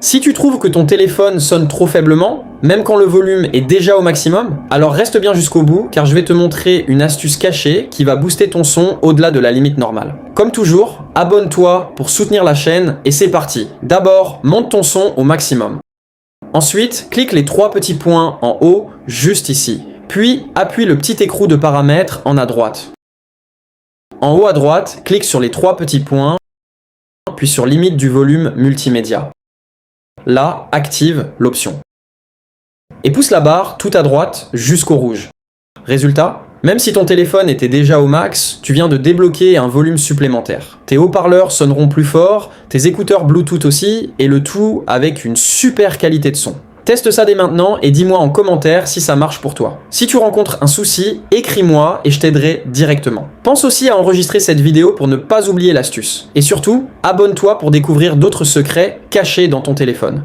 Si tu trouves que ton téléphone sonne trop faiblement, même quand le volume est déjà au maximum, alors reste bien jusqu'au bout car je vais te montrer une astuce cachée qui va booster ton son au-delà de la limite normale. Comme toujours, abonne-toi pour soutenir la chaîne et c'est parti. D'abord, monte ton son au maximum. Ensuite, clique les 3 petits points en haut, juste ici. Puis, appuie le petit écrou de paramètres en à droite. En haut à droite, clique sur les 3 petits points, puis sur limite du volume multimédia. Là, active l'option. Et pousse la barre tout à droite jusqu'au rouge. Résultat, même si ton téléphone était déjà au max, tu viens de débloquer un volume supplémentaire. Tes haut-parleurs sonneront plus fort, tes écouteurs Bluetooth aussi, et le tout avec une super qualité de son. Teste ça dès maintenant et dis-moi en commentaire si ça marche pour toi. Si tu rencontres un souci, écris-moi et je t'aiderai directement. Pense aussi à enregistrer cette vidéo pour ne pas oublier l'astuce. Et surtout, abonne-toi pour découvrir d'autres secrets cachés dans ton téléphone.